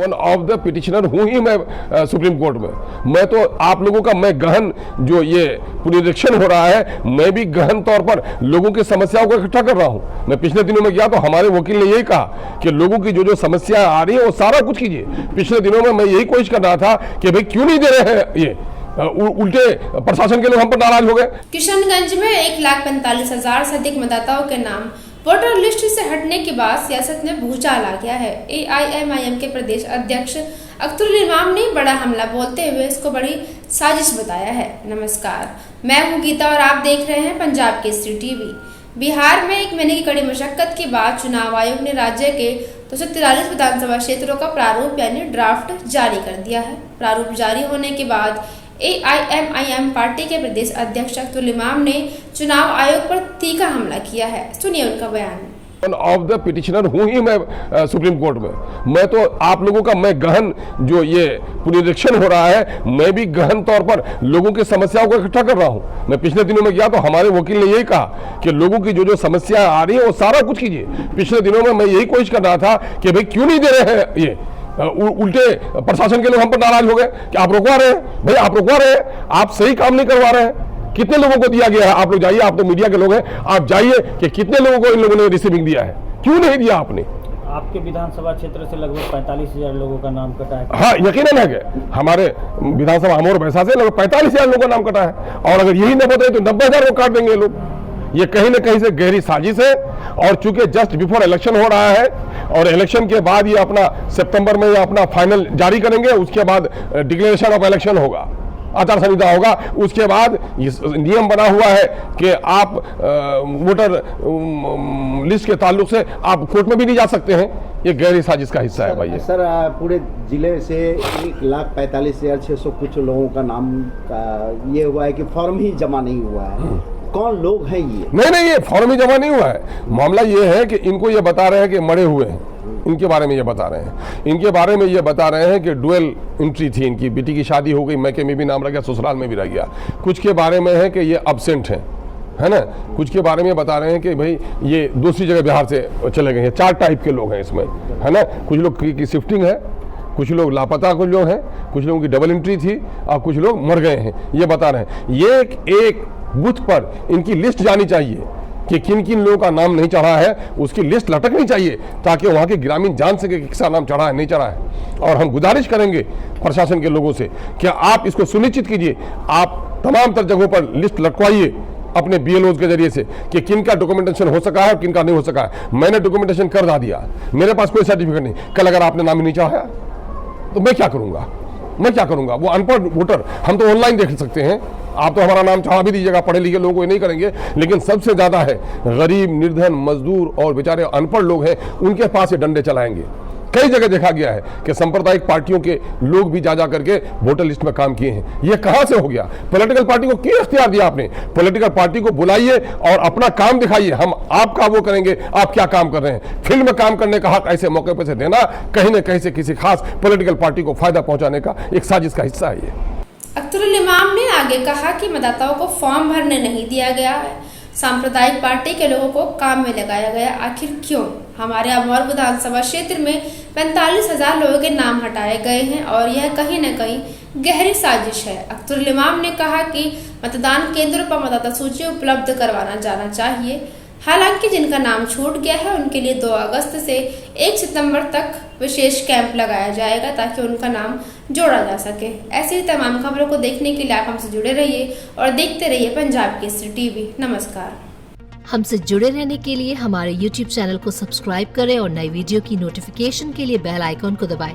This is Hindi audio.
वन ऑफ द पिटिशनर हूं ही मैं सुप्रीम कोर्ट में। मैं तो आप लोगों का मैं गहन जो ये पुनरीक्षण हो रहा है, मैं भी गहन तौर पर लोगों की समस्याओं को इकट्ठा कर रहा हूं। मैं पिछले दिनों में गया तो हमारे वकील ने यही कहा कि लोगों की जो जो समस्या आ रही है वो सारा कुछ कीजिए। पिछले दिनों में मैं यही कोशिश कर रहा था कि भाई क्यों नहीं दे रहे हैं, ये उल्टे प्रशासन के लोग हम पर नाराज हो गए। किशनगंज में 1,45,000 से अधिक मतदाताओं के नाम वोटर लिस्ट से हटने के बाद सियासत में भूचाल आ गया है। AIMIM के प्रदेश अध्यक्ष अख्तरुल इमाम ने बड़ा हमला बोलते हुए इसको बड़ी साजिश बताया है। नमस्कार, मैं हूं गीता और आप देख रहे हैं पंजाब केसरी टीवी। बिहार में 1 महीने की कड़ी मशक्कत के बाद चुनाव आयोग ने राज्य के 243 विधानसभा क्षेत्रों का प्रारूप यानी ड्राफ्ट जारी कर दिया है। प्रारूप जारी होने के बाद AIMIM पार्टी के प्रदेश अध्यक्ष अख्तरुल इमाम ने चुनाव आयोग पर तीखा हमला किया है। सुनिए उनका बयान। वन ऑफ द पिटिशनर हूं ही मैं सुप्रीम कोर्ट में। मैं तो आप लोगों का मैं गहन जो ये पुनरीक्षण हो रहा है, मैं भी गहन तौर पर लोगों की समस्याओं को इकट्ठा कर रहा हूं। मैं पिछले दिनों में गया तो हमारे वकील ने यही कहा कि लोगों की जो जो समस्या आ रही है वो सारा कुछ कीजिए। पिछले दिनों में मैं यही कोशिश कर रहा था कि भाई क्यों नहीं दे रहे हैं, ये उल्टे प्रशासन के लोग हम पर नाराज हो गए कि आप रुकवा रहे हैं। भाई आप रुकवा रहे हैं, आप सही काम नहीं करवा रहे हैं। कितने लोगों को दिया गया है? आप लोग जाइए, आप तो मीडिया के लोग हैं, आप जाइए कि कितने लोगों को इन लोगों ने रिसीविंग दिया है, क्यों नहीं दिया आपने? आपके विधानसभा क्षेत्र से लगभग 45,000 लोगों का नाम कटा है। हाँ, यकीनन है कि हमारे विधानसभा अमोर भैंसा से लगभग 45,000 लोगों का नाम कटा है, और अगर यही न बताए तो 90,000 को काट देंगे लोग। ये कहीं ना कहीं से गहरी साजिश है, और चूंकि जस्ट बिफोर इलेक्शन हो रहा है और इलेक्शन के बाद ये अपना सितंबर में ये अपना फाइनल जारी करेंगे, उसके बाद डिक्लेरेशन ऑफ इलेक्शन होगा, आचार संहिता होगा। उसके बाद नियम बना हुआ है कि आप वोटर लिस्ट के ताल्लुक से आप कोर्ट में भी नहीं जा सकते हैं। ये गहरी साजिश का हिस्सा है भाई। सर, पूरे जिले से 1,45,600 कुछ लोगों का नाम का ये हुआ है कि फॉर्म ही जमा नहीं हुआ है। कौन लोग हैं ये? नहीं, ये फॉर्म ही जमा नहीं हुआ है। मामला ये है कि इनको ये बता रहे हैं कि मरे हुए हैं, इनके बारे में ये बता रहे हैं। इनके बारे में ये बता रहे हैं कि डुअल एंट्री थी, इनकी बेटी की शादी हो गई, मैके में भी नाम रह गया, ससुराल में भी रह गया। कुछ के बारे में है कि ये अब्सेंट हैं, है ना। कुछ के बारे में बता रहे हैं कि भाई ये दूसरी जगह बिहार से चले गए हैं। 4 टाइप के लोग हैं इसमें, है ना। कुछ लोग की शिफ्टिंग है, कुछ लोग लापता, कुछ लोग हैं, कुछ लोगों की डबल एंट्री थी, और कुछ लोग मर गए हैं, ये बता रहे हैं। ये एक बूथ पर इनकी लिस्ट जानी चाहिए कि किन किन लोगों का नाम नहीं चढ़ा है, उसकी लिस्ट लटकनी चाहिए ताकि वहाँ के ग्रामीण जान सके कि किसका नाम चढ़ा है, नहीं चढ़ा है। और हम गुजारिश करेंगे प्रशासन के लोगों से कि आप इसको सुनिश्चित कीजिए, आप तमाम तर जगहों पर लिस्ट लटकवाइए अपने BLOs के जरिए से कि किन का डॉक्यूमेंटेशन हो सका है और किन का नहीं हो सका है। मैंने डॉक्यूमेंटेशन कर दिया, मेरे पास कोई सर्टिफिकेट नहीं। कल अगर आपने नाम ही नहीं चढ़ाया तो मैं क्या करूँगा? वो अनपढ़ वोटर, हम तो ऑनलाइन देख सकते हैं। आप तो हमारा नाम चढ़ा भी दीजिएगा, पढ़े लिखे लोगों को ये नहीं करेंगे। लेकिन सबसे ज़्यादा है गरीब, निर्धन, मजदूर और बेचारे अनपढ़ लोग हैं, उनके पास ये डंडे चलाएंगे। कई जगह देखा गया है कि सांप्रदायिक पार्टियों के लोग भी जा करके वोटर लिस्ट में काम किए हैं। ये कहां से हो गया? पॉलिटिकल पार्टी को क्यों इख्तियार दिया आपने? पॉलिटिकल पार्टी को बुलाइए और अपना काम दिखाइए, हम आपका वो करेंगे, आप क्या काम कर रहे हैं। फील्ड में काम करने का हक ऐसे मौके पर से देना कहीं न कहीं से किसी खास पॉलिटिकल पार्टी को फायदा पहुंचाने का एक साजिश का हिस्सा है ये। अख्तरुल इमाम ने आगे कहा कि मतदाताओं को फॉर्म भरने नहीं दिया गया है, सांप्रदायिक पार्टी के लोगों को काम में लगाया गया। आखिर क्यों? हमारे अमौर विधानसभा क्षेत्र में 45,000 लोगों के नाम हटाए गए हैं और यह कहीं न कहीं गहरी साजिश है। अख्तरुल इमाम ने कहा कि मतदान केंद्रों पर मतदाता सूची उपलब्ध करवाना जाना चाहिए। हालांकि जिनका नाम छूट गया है उनके लिए 2 अगस्त से 1 सितंबर तक विशेष कैंप लगाया जाएगा ताकि उनका नाम जोड़ा जा सके। ऐसी ही तमाम खबरों को देखने के लिए आप हमसे जुड़े रहिए और देखते रहिए पंजाब केसरी टीवी। नमस्कार। हमसे जुड़े रहने के लिए हमारे YouTube चैनल को सब्सक्राइब करें और नई वीडियो की नोटिफिकेशन के लिए बेल आइकॉन को दबाएं।